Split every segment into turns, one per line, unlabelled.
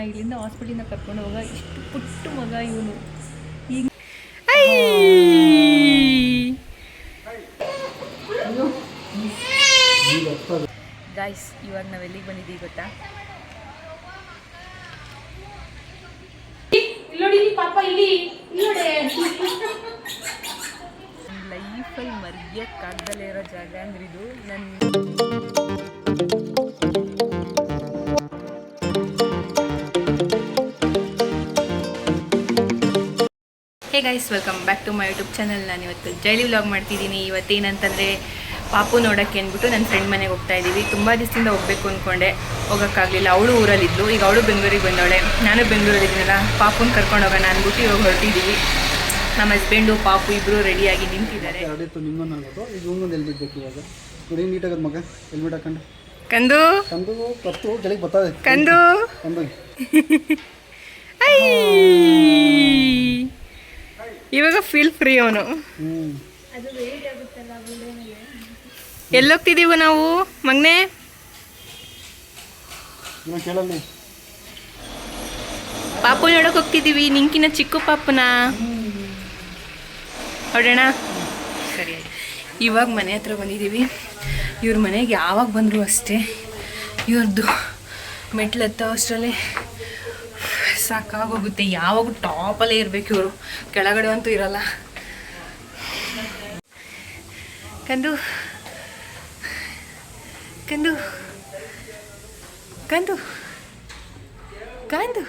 ಇಲ್ಲಿಂದ ಹಾಸ್ಪಿಟಲಿಂದ ಕರ್ಕೊಂಡು ಹೋಗ ಇಷ್ಟು ಪುಟ್ಟು ಮಗ ಇವನು. ಈಗ ಗೈಸ್ ಇವಾಗ ನಾವು ಎಲ್ಲಿಗೆ ಬಂದಿದ್ದೀವಿ ಗೊತ್ತಾ? ಲೈಫಲ್ಲಿ ಮರೆಯೋಕ್ಕಾಗ್ದಲೇ ಇರೋ ಜಾಗ ಅಂದ್ರೆ ಇದು. Hey guys, welcome back to my YouTube channel. ನಾನು ಇವತ್ತು ಡೈಲಿ ವ್ಲಾಗ್ ಮಾಡ್ತಿದ್ದೀನಿ. ಇವತ್ತೇನಂತಂದರೆ ಪಾಪು ನೋಡೋಕ್ಕೆ ಅಂದ್ಬಿಟ್ಟು ನನ್ನ ಫ್ರೆಂಡ್ ಮನೆಗೆ ಹೋಗ್ತಾ ಇದ್ದೀವಿ. ತುಂಬ ದಿವಸದಿಂದ ಹೋಗಬೇಕು ಅಂದ್ಕೊಂಡೆ, ಹೋಗೋಕ್ಕಾಗಲಿಲ್ಲ. ಅವಳು ಊರಲ್ಲಿದ್ಲು, ಈಗ ಅವಳು ಬೆಂಗಳೂರಿಗೆ ಬಂದವಳೆ, ನಾನು ಬೆಂಗಳೂರಲ್ಲಿದ್ದೀನಲ್ಲ, ಪಾಪುನ ಕರ್ಕೊಂಡು ಹೋಗೋಣ ಅಂದ್ಬಿಟ್ಟು ಇವಾಗ ಹೊರಟಿದ್ದೀವಿ. ನಮ್ಮ ಹಸ್ಬೆಂಡು ಪಾಪು ಇಬ್ಬರು ರೆಡಿಯಾಗಿ ನಿಂತಿದ್ದಾರೆ. ಕಂದು ಕಂದು ಇವಾಗ ಫೀಲ್ ಫ್ರೀ ಅವನು. ಎಲ್ಲೋಗ್ತಿದ್ದೀವಿ ನಾವು ಮಗ್ನೆ? ಪಾಪು ನೋಡಕ್ ಹೋಗ್ತಿದ್ದೀವಿ, ನಿಂಕಿನ ಚಿಕ್ಕ ಪಾಪುನ. ಹೊಡೋಣ? ಸರಿ. ಇವಾಗ ಮನೆ ಹತ್ರ ಬಂದಿದ್ದೀವಿ. ಇವ್ರ ಮನೆಗೆ ಯಾವಾಗ ಬಂದರು ಅಷ್ಟೇ, ಇವ್ರದ್ದು ಮೆಟ್ಲು ಹತ್ತೋ ಅಷ್ಟರಲ್ಲೇ ಸಾಕಾಗೋಗುತ್ತೆ. ಯಾವಾಗ ಟಾಪಲ್ಲೇ ಇರಬೇಕು ಇವರು, ಕೆಳಗಡೆ ಅಂತೂ ಇರಲ್ಲ. ಕಂದು ಕಂದು ಕಂದು ಕಂದು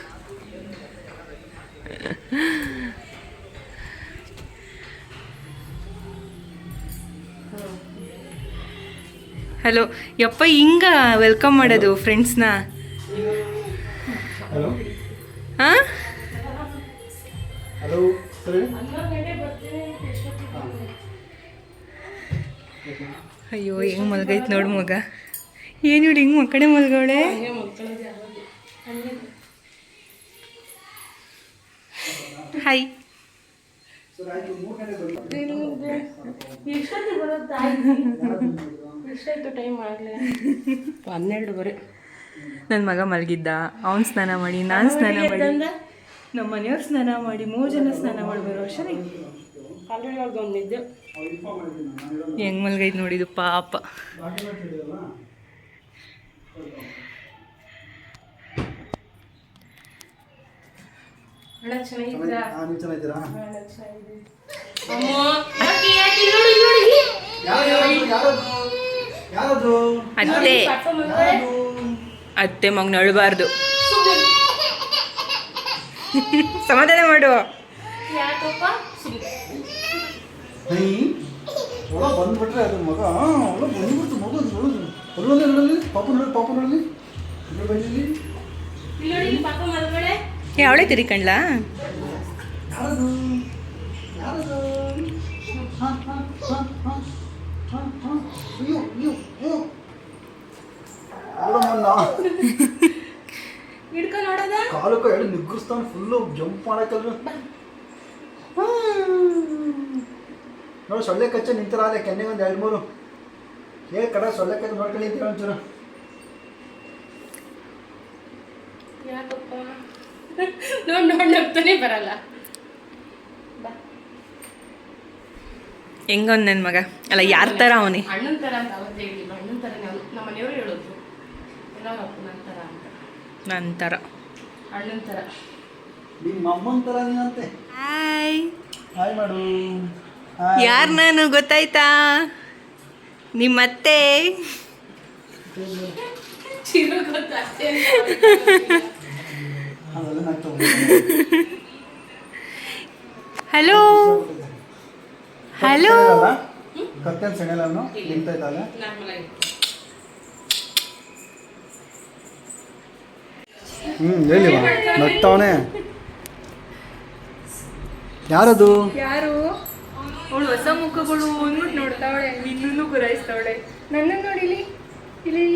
ಹಲೋ. ಯಪ್ಪ ಹಿಂಗ ವೆಲ್ಕಮ್ ಮಾಡೋದು ಫ್ರೆಂಡ್ಸ್ನ? ಹಾಂ, ಅಯ್ಯೋ ಹೆಂಗೆ ಮಲ್ಗೈತೆ ನೋಡು ಮಗ. ಏನು ನೋಡಿ ಹಿಂಗೆ ಮಕ್ಕಳೇ ಮಲ್ಗವಳೆ. ಹಾಯ್. ನನ್ನ ಮಗ ಮಲಗಿದ್ದ, ಅವನು ಸ್ನಾನ ಮಾಡಿ, ನಾನು ಸ್ನಾನ ಮಾಡಿ, ನಮ್ಮ ಮನೆಯವ್ರು ಸ್ನಾನ ಮಾಡಿ, 3 ಜನ ಸ್ನಾನ ಮಾಡಬಾರೋ ಅಷ್ಟೇ. ಹೆಂಗ್ ಮಲ್ಗೈತೆ ನೋಡಿದು ಪಾಪ. ಅತ್ತೆ ಅತ್ತೆ ಮಗ ನಳಬಾರ್ದು. ಸಮಾಧಾನ ಮಾಡು.
ಬಂದ್ಬಿಟ್ರೆ ಅದು ಮಗ ಬಂದ್ಬಿಡ್ತು. ಮಗ
ಅವಳೆ ತಿರ್ಕಂಡ್ಲಾ?
ಕಾಲಕ್ಕ ಹೇಳಿ ನಿಗ್ರಿಸ್ತಾನೆ, ಫುಲ್ಲು ಜಂಪ್ ಮಾಡಕ್ಕಲ್ರಿ. ನೋಡಿ ಸೊಳ್ಳೆ ಕಚ್ಚ ನಿಂತರ ಅಲ್ಲೇ ಕೆನ್ನೆಗೆ ಒಂದು 2-3 ಹೇಳಿ ಕಡ ಸೊಳ್ಳೆ ಕಚ್ಚ ನೋಡ್ಕೊಳ್ಳಿ ಅಂತ ಒಂಚೂರು.
ನೋಡ್ತಾನೆ ಬರಲ್ಲ. ಹೆಂಗೊಂದು ನನ್ನ ಮಗ ಅಲ್ಲ, ಯಾರ ಥರ ಅವನೇ?
ಅಣ್ಣನ ಥರ ಅಂತ ಅವತ್ತೇ ಹೇಳಿಲ್ಲ, ಅಣ್ಣನ ಥರ ನಮ್ಮ ಮನೆಯವರು ಹೇಳೋದು. ಎಲ್ಲ ಅಪ್ಪನ ಥರ ಅಂತ.
ನನ್ನ ಥರ,
ಅಣ್ಣನ ಥರ,
ನಿಮ್ಮ ಅಮ್ಮನ ಥರ ನೀನಂತೆ.
ಹಾಯ್
ಹಾಯ್ ಮಾಡು.
ಯಾರು ನಾನು ಗೊತ್ತಾಯ್ತಾ? ನಿಮ್ಮತ್ತೆ. Hello hello.
ಕತ್ತೇನು ಸೆಣೆಲ್ಲ ನಿಂತ ಇದ್ದಾಳೆ. ಹೇಳಿ ನಗ್ತಾವನೆ. ಯಾರದು?
ಯಾರು? ಅವಳು ಹೊಸ ಮುಖಗಳು ಅಂದ್ಬಿಟ್ಟು ನೋಡ್ತಾವಳೆ, ನಿನ್ನೂ ಗುರಾಯಿಸ್ತಾವಳೆ. ನನ್ನನ್ನು ನೋಡಿಲಿ ಇಲ್ಲಿ.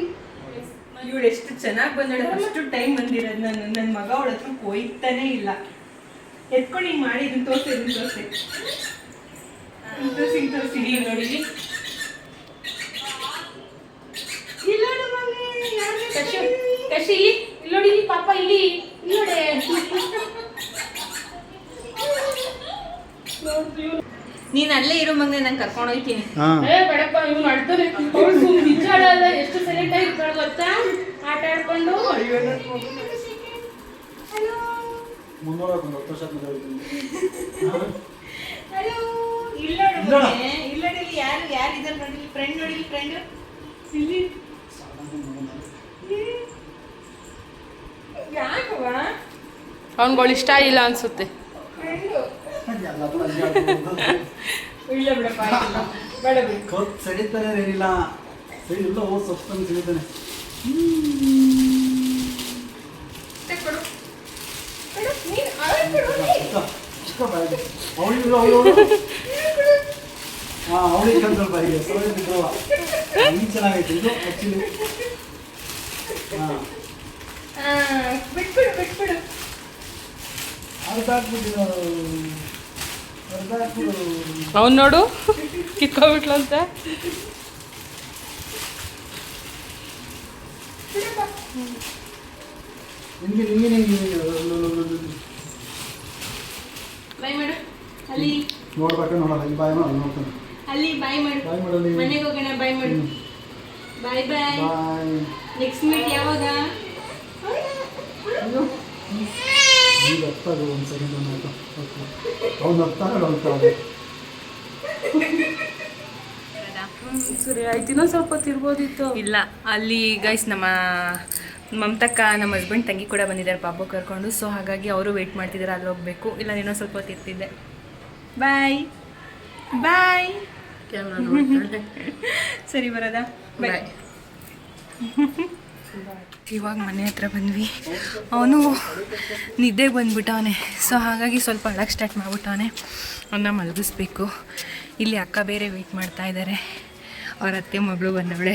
ಇವಳು ಎಷ್ಟು ಚೆನ್ನಾಗಿ ಬಂದವಳೆ. ಅಷ್ಟು ಟೈಮ್ ಬಂದಿರೋದು ನಾನು. ನನ್ನ ಮಗ ಅವಳ ಹತ್ರ ಹೋಯ್ತಾನೇ ಇಲ್ಲ. ಎತ್ಕೊಂಡು ಹಿಂಗೆ ಮಾಡಿ ಇದನ್ನು ತೋರಿಸಿ ನೋಡಿಲಿ.
ಕಶಿ ಇಲ್ಲಿ ನೋಡಿ ಪಾಪ, ಇಲ್ಲಿ
ನೀನ್ ಅಲ್ಲೇ ಇರೋ ಮಗನೆ ನಾನು ಕರ್ಕೊಂಡು ಹೋಗ್ತೀನಿ.
ಹಾಂ
ಏ ಬೇಡಪ್ಪ ಇವ್ನು ಅಳ್ತಾನೆ. ಅವ್ಳು ಸುಮ್ಮನೆ ನಿಜ ಅಳಲ್ಲ, ಎಷ್ಟು ಸೈಲೆಂಟ್ ಆಗಿ ಇರ್ತಾಳೆ ಗೊತ್ತಾ, ಆಟ ಆಡ್ಕೊಂಡು.
310 ವರ್ಷ ಮದುವೆ
ಇಲ್ಲ ಇಲ್ಲಿ ಯಾರು ಇದ್ದಾರೆ ನೋಡಿ, ಫ್ರೆಂಡ್ ನೋಡಿ, ಫ್ರೆಂಡ್ ಇಲ್ಲಿ ಯಾಕವ
ಅವ್ನುಗಳು ಇಷ್ಟ ಇಲ್ಲ ಅನ್ಸುತ್ತೆ. ಇಲ್ಲ ಬಿಡಪ್ಪ, ಬೇಡ ಬಿಡು.
ಸಡಿತಾನೆ ಏನಿಲ್ಲ, ಸರಿ ಇಲ್ಲ ಹೋಗಿ ಸೊಪ್ಪನ್ನು ಸಿಗುತ್ತಾನೆ. ಅವಳಿಗೆ ಕಂಟ್ರೋಲ್ ಬಾಯಿಗೆ ಚೆನ್ನಾಗೈತೆ ಇದು ಆ್ಯಕ್ಚುಲಿ.
ಬಿಟ್ಬಿಡು
ಅವ್ನು ನೋಡು ಕಿತ್ಕೊಬಿಟ್ಲು ಅಂತ.
ಬಾಯ್ ಮಾಡು ಅಲ್ಲಿ,
ನೋಡ್ಬೇಕು ನೋಡಲ್ಲ ಈ ಬಾಯಿ ಮಾಡಿ ನೋಡ್ತಾನೆ.
ಅಲ್ಲಿ ಬಾಯ್ ಮಾಡು,
ಬಾಯ್ ಮಾಡಲಿ.
ಮನೆಗೆ ಹೋಗೋಣ, ಬಾಯ್ ಮಾಡು. ಬಾಯ್ ಬಾಯ್.
ಬಾಯ್.
ನೆಕ್ಸ್ಟ್ ಮೀಟ್ ಯಾವಾಗ?
ಈಗ ಹತ್ತಾಗ ಒಂದು ಸೆಕೆಂಡ್ ಆಯಿತು. ಅವ್ನು ಹತ್ತಾಗ ಹೋಗ್ತಾವೆ.
ಸರಿ ಆಯ್ತು, ಇನ್ನೊಂದು ಸ್ವಲ್ಪ ತಿರ್ಬೋದಿತ್ತು.
ಇಲ್ಲ ಅಲ್ಲಿ ಗೈಸ್ ನಮ್ಮ ಮಮತಕ್ಕ ನಮ್ಮ ಹಸ್ಬೆಂಡ್ ತಂಗಿ ಕೂಡ ಬಂದಿದ್ದಾರೆ ಪಾಪು ಕರ್ಕೊಂಡು. ಸೊ ಹಾಗಾಗಿ ಅವರು ವೆಯ್ಟ್ ಮಾಡ್ತಿದ್ದಾರೆ, ಅಲ್ಲಿ ಹೋಗ್ಬೇಕು. ಇಲ್ಲ ಇನ್ನೊಂದು ಸ್ವಲ್ಪ ಹೊತ್ತು ಇರ್ತಿದ್ದೆ. ಬಾಯ್ ಬಾಯ್.
ಕ್ಯಾಮ್ರಾ ನೋಡ್ತಾಳೆ.
ಸರಿ ಬರೋದಾ? ಬಾಯ್. ಇವಾಗ ಮನೆ ಹತ್ರ ಬಂದ್ವಿ. ಅವನು ನಿದ್ದೆಗೆ ಬಂದ್ಬಿಟ್ಟವನೆ. ಸೊ ಹಾಗಾಗಿ ಸ್ವಲ್ಪ ಅಳಕ್ಕೆ ಸ್ಟಾರ್ಟ್ ಮಾಡ್ಬಿಟ್ಟವನೆ. ಅವನ್ನ ಮಲಗಿಸ್ಬೇಕು. ಇಲ್ಲಿ ಅಕ್ಕ ಬೇರೆ ವೆಯ್ಟ್ ಮಾಡ್ತಾ ಇದ್ದಾರೆ. ಅವ್ರ ಅತ್ತೆ ಮಗಳು ಬಂದವಳೆ.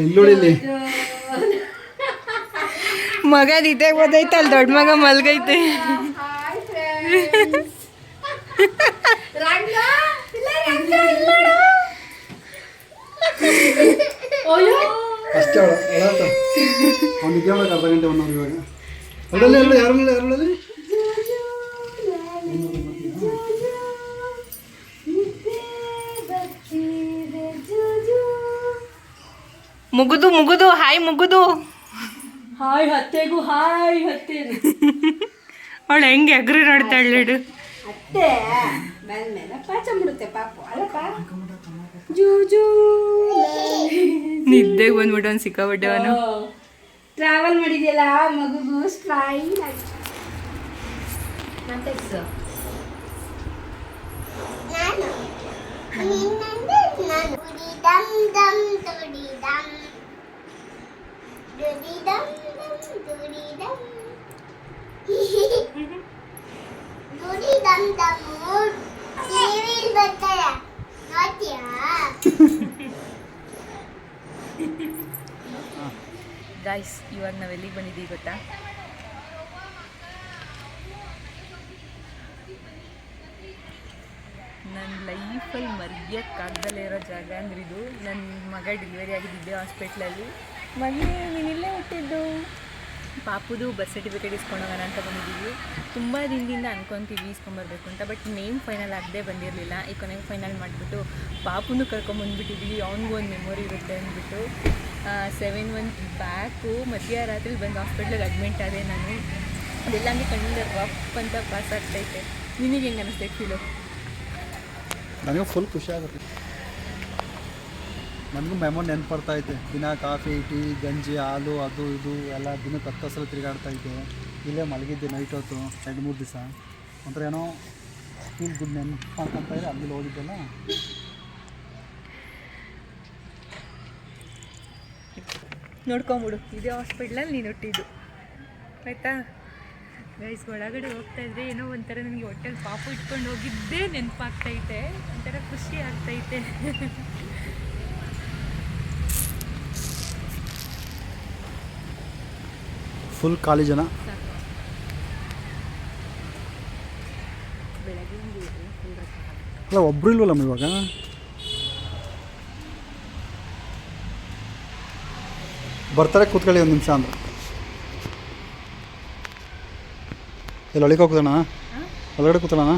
ಇಲ್ಲೋಡಿಲಿ
ಮಗ ನಿದ್ದೆಗೆ ಬಂದೈತೆ, ಅಲ್ಲಿ ದೊಡ್ಡ ಮಗ ಮಲ್ಗೈತೆ.
ಅಷ್ಟೇ ಅಳಾತ. ಅವ್ನು ನಿದ್ದೆ ಮಾಡೋಕೆ ಅರ್ಧ ಗಂಟೆ 1 ಅವರ್. ಇವಾಗ ಅಲ್ಲಲ್ಲಿ ಯಾರಲ್ಲಿ
ಮುಗುದು ಹಾಯ್ ಮುಗುದು.
ಹಾಯ್ ಹತ್ತೆಗೂ ಹಾಯ್ ಹತ್ತೆ.
ಅವಳು ಹೆಂಗೆ ಅಗ್ರಿ ನೋಡ್ತಾಳು.
ಅತ್ತೆ ಬಂದ್ಮೇಲೆ ಪಾಚ ಬಿಡುತ್ತೆ ಪಾಪು ಅಲ್ಲಪ್ಪ. ಜೂಜು
ನಿದ್ದೆಗೆ ಬಂದ್ಬಿಟ್ಟು ಅವ್ನು ಸಿಕ್ಕಾಬಿಟ್ಟವನು.
ಟ್ರಾವೆಲ್ ಮಾಡಿದ್ಯಲ್ಲ ಮಗುಗೂ ಸ್ಟೈಲ್ ಆಗಿ.
ಗೈಸ್ ಇವಾಗ ನಾವು ಎಲ್ಲಿಗೆ ಬಂದಿದ್ದೀವಿ ಗೊತ್ತಾ? ನನ್ನ ಲೈಫಲ್ಲಿ ಮರೆಯೋಕ್ಕಾಗ್ದಲೇ ಇರೋ ಜಾಗ ಅಂದ್ರೆ ಇದು. ನನ್ನ ಮಗ ಡೆಲಿವರಿ ಆಗಿದ್ದೆ ಹಾಸ್ಪಿಟ್ಲಲ್ಲಿ. ಮಗನೇ ನೀನಿಲ್ಲೇ ಹುಟ್ಟಿದ್ದು. ಪಾಪುದು ಬರ್ತ್ ಸರ್ಟಿಫಿಕೇಟ್ ಇಸ್ಕೊಂಡೋಗೋಣ ಅಂತ ಬಂದಿದ್ದೀವಿ. ತುಂಬ ದಿನದಿಂದ ಅನ್ಕೊತೀವಿ ಇಸ್ಕೊಂಬರ್ಬೇಕು ಅಂತ. ಬಟ್ ನೇಮ್ ಫೈನಲ್ ಆಗದೆ ಬಂದಿರಲಿಲ್ಲ. ಈ ಕೊನೆಗೆ ಫೈನಲ್ ಮಾಡಿಬಿಟ್ಟು ಪಾಪುನು ಕರ್ಕೊಂಬಂದ್ಬಿಟ್ಟಿದ್ವಿ. ಅವ್ನಿಗೂ ಒಂದು ಮೆಮೊರಿ ಇರುತ್ತೆ ಅಂದ್ಬಿಟ್ಟು 7 ಮಂತ್ ಬ್ಯಾಕು ಮಧ್ಯರಾತ್ರಿ ಬಂದು ಹಾಸ್ಪಿಟ್ಲಿಗೆ ಅಡ್ಮಿಂಟ್ ಆದೆ ನಾನು. ಅದೆಲ್ಲ ಹಂಗೆ ಕಣ್ಣಿಂದ ರಫ್ ಅಂತ ಪಾಸ್ ಆಗ್ತೈತೆ. ನಿನಗೆ ಹೆಂಗೆ ಅನ್ನಿಸ್ತೈತೆ ಫೀಲು?
ನನಗೆ ಫುಲ್ ಖುಷಿ ಆಗುತ್ತೆ. ನನಗೂ ಮೆಮೊರಿ ನೆನಪು ಬರ್ತೈತೆ. ದಿನ ಕಾಫಿ ಟೀ ಗಂಜಿ ಹಾಲು ಅದು ಇದು ಎಲ್ಲ ದಿನಕ್ಕೆ 10 ಸಲ ತಿರುಗಾಡ್ತೈತೆ. ಇಲ್ಲೇ ಮಲಗಿದ್ದೆ ನೈಟ್ ಹೊತ್ತು 2-3 ದಿವಸ. ಒಂಥರ ಏನೋ ಫೀಲ್ ಗುಡ್ ನೆನಪು ಮಾಡ್ಕೊತಾ ಇದ್ರೆ ಅಲ್ಲಿ ಹೋಗಿದ್ದೆಲ್ಲ.
ನೋಡ್ಕೊಂಬಿಡು, ಇದೇ ಹಾಸ್ಪಿಟ್ಲಲ್ಲಿ ನೀನು ಹುಟ್ಟಿದ್ದು ಆಯಿತಾ ಗೈಸ್. ಒಳಗಡೆ ಹೋಗ್ತಾ ಇದ್ರೆ ಏನೋ ಒಂಥರ ನನಗೆ ಹೊಟ್ಟೆಲಿ ಪಾಪು ಇಟ್ಕೊಂಡು ಹೋಗಿದ್ದೇ ನೆನಪಾಗ್ತೈತೆ. ಒಂಥರ ಖುಷಿ ಆಗ್ತೈತೆ.
ಫುಲ್ ಖಾಲಿ ಜನ. ಅಲ್ಲ ಒಬ್ರು ಇಲ್ವಲ್ಲಮ್ಮ ಇವಾಗ. ಬರ್ತಾರೆ ಕೂತ್ಕೊಳ್ಳಿ 1 ನಿಮಿಷ ಅಂದ್ರೆ. ಎಲ್ಲ ಒಳಗೆ ಹೋಗ್ತಾನ ಒಳಗಡೆ ಕೂತಾನ.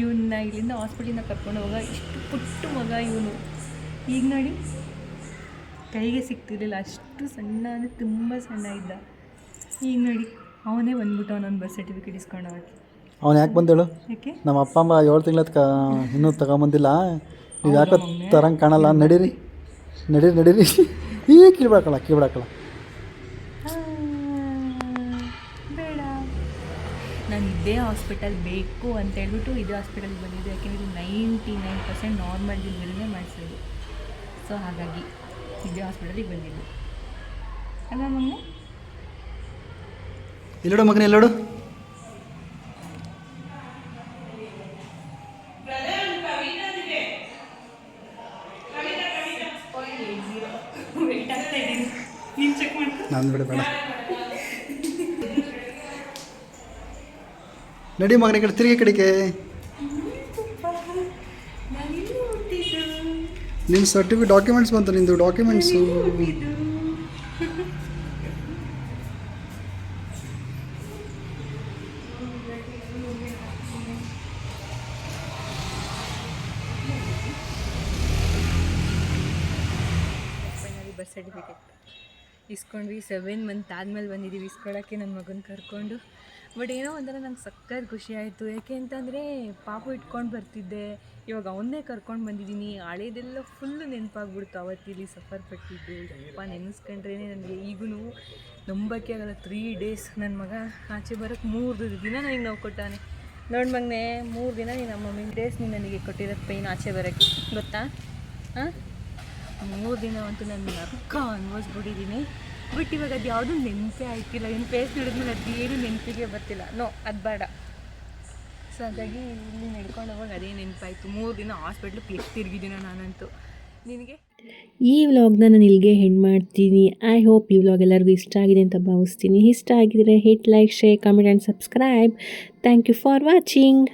ಇವನ್ನ ಇಲ್ಲಿಂದ ಹಾಸ್ಪಿಟಲಿಂದ ಕರ್ಕೊಂಡು ಹೋಗ ಇಷ್ಟು ಪುಟ್ಟು ಮಗ ಇವನು. ಈಗ ನೋಡಿ ಕೈಗೆ ಸಿಗ್ತಿರ್ಲಿಲ್ಲ, ಅಷ್ಟು ಸಣ್ಣ ಅಂದರೆ ತುಂಬ ಸಣ್ಣ ಇದ್ದ. ಈಗ ನೋಡಿ ಅವನೇ ಬಂದ್ಬಿಟ್ಟು ಅವನೊಂದು ಬರ್ತ್ ಸರ್ಟಿಫಿಕೇಟ್ ಇಸ್ಕೊಂಡು ಹೋಗಿ.
ಅವ್ನು ಯಾಕೆ ಬಂದೇಳು?
ಯಾಕೆ
ನಮ್ಮ ಅಪ್ಪ ಅಮ್ಮ 7 ತಿಂಗಳ ಇನ್ನೂ ತಗೊಂಬಂದಿಲ್ಲ, ನೀವು ಯಾಕೆ ತರಂಗೆ ಕಾಣಲ್ಲ, ನಡೀರಿ ನಡೀರಿ ನಡೀರಿ. ಈಗ ಕೀಳ್ಬಿಡಕ್ಕಲ್ಲ
ಬೇಡ, ನಾನು ಇದೇ ಹಾಸ್ಪಿಟಲ್ ಬೇಕು ಅಂತ ಹೇಳ್ಬಿಟ್ಟು ಇದೇ ಹಾಸ್ಪಿಟಲ್ಗೆ ಬಂದಿದ್ದೆ. ಯಾಕೆಂದರೆ ಇದು 99% ನಾರ್ಮಲ್ ಡೆಲಿವರಿನೇ ಮಾಡಿಸೋದು. ಸೊ ಹಾಗಾಗಿ ಇದೇ ಹಾಸ್ಪಿಟಲಿಗೆ ಬಂದಿದ್ದು ಅಲ್ಲ ಮಗನೇ.
ಎಲ್ಲೋಡು ಮಗನ ಎಲ್ಲೋಡು. ನಾನು ಬಿಡ ಬೇಡ, ನಡಿ ಮಗನ ಕಡೆ ತಿರುಗಿ ಕಡೆಗೆ. ನಿನ್ನ ಸರ್ಟಿಫಿಕೇಟ್ ಡಾಕ್ಯುಮೆಂಟ್ಸ್ ಬಂತು, ನಿಂದು ಡಾಕ್ಯುಮೆಂಟ್ಸು.
ಬರ್ತ್ ಸರ್ಟಿಫಿಕೇಟ್ ಇಸ್ಕೊಂಡ್ವಿ. 7 ಮಂತ್ ಆದಮೇಲೆ ಬಂದಿದ್ದೀವಿ ಇಸ್ಕೊಳ್ಳೋಕ್ಕೆ ನನ್ನ ಮಗನ ಕರ್ಕೊಂಡು. ಬಟ್ ಏನೋ ಒಂಥರ ನಂಗೆ ಸಕ್ಕತ್ ಖುಷಿ ಆಯಿತು. ಯಾಕೆ ಅಂತಂದರೆ ಪಾಪು ಇಟ್ಕೊಂಡು ಬರ್ತಿದ್ದೆ, ಇವಾಗ ಅವನ್ನೇ ಕರ್ಕೊಂಡು ಬಂದಿದ್ದೀನಿ. ಹಳೇದೆಲ್ಲ ಫುಲ್ಲು ನೆನಪಾಗ್ಬಿಡ್ತು. ಅವತ್ತಿಲ್ಲಿ ಸಫರ್ ಪಟ್ಟಿದ್ದು ಅಪ್ಪ ನೆನೆಸ್ಕೊಂಡ್ರೇ ನನಗೆ ಈಗೂ ನಂಬಕ್ಕೆ ಆಗಲ್ಲ. 3 days ನನ್ನ ಮಗ ಆಚೆ ಬರೋಕ್ಕೆ 3 ದಿನ ನನಗೆ ನೋವು ಕೊಟ್ಟಾನೆ. ನೋಡಿ ಮಗನೇ, 3 ದಿನ ನೀನು ಮಮ್ಮಿ ಡೇಸ್ ನೀನು ನನಗೆ ಕೊಟ್ಟಿರೋದು ಪೈನ್ ಆಚೆ ಬರೋಕ್ಕೆ, ಗೊತ್ತಾ? ಹಾಂ, 3 ದಿನ ಅಂತೂ ನಾನು ನರ್ಕ ಅನ್ಭವಿಸ್ಬಿಟ್ಟಿದ್ದೀನಿ. ಬಟ್ ಇವಾಗ ಅದು ಯಾವುದೂ ನೆನಪೇ ಆಯ್ತಿಲ್ಲ. ಏನು ಫೇಸ್ ನೋಡಿದ್ಮೇಲೆ ಅದು ಏನು ನೆನಪಿಗೆ ಬರ್ತಿಲ್ಲ. ಅದು ಬೇಡ. ಸೊ ಹಾಗಾಗಿ ಇಲ್ಲಿ ನಡ್ಕೊಂಡು ಹೋವಾಗ ಅದೇ ನೆನಪಾಯಿತು. 3 ದಿನ ಹಾಸ್ಪಿಟ್ಲಿಗೆ ಎಷ್ಟು ತಿರುಗಿದ್ದೀನೋ ನಾನಂತೂ. ನಿನಗೆ
ಈ ವ್ಲಾಗ್ನ ನಾನು ಇಲ್ಲಿಗೆ ಹೆಣ್ಣು ಮಾಡ್ತೀನಿ. ಐ ಹೋಪ್ ಈ ವ್ಲಾಗ್ ಎಲ್ಲರಿಗೂ ಇಷ್ಟ ಆಗಿದೆ ಅಂತ ಭಾವಿಸ್ತೀನಿ. ಇಷ್ಟ ಆಗಿದರೆ hit like, share, comment and subscribe. Thank you for watching.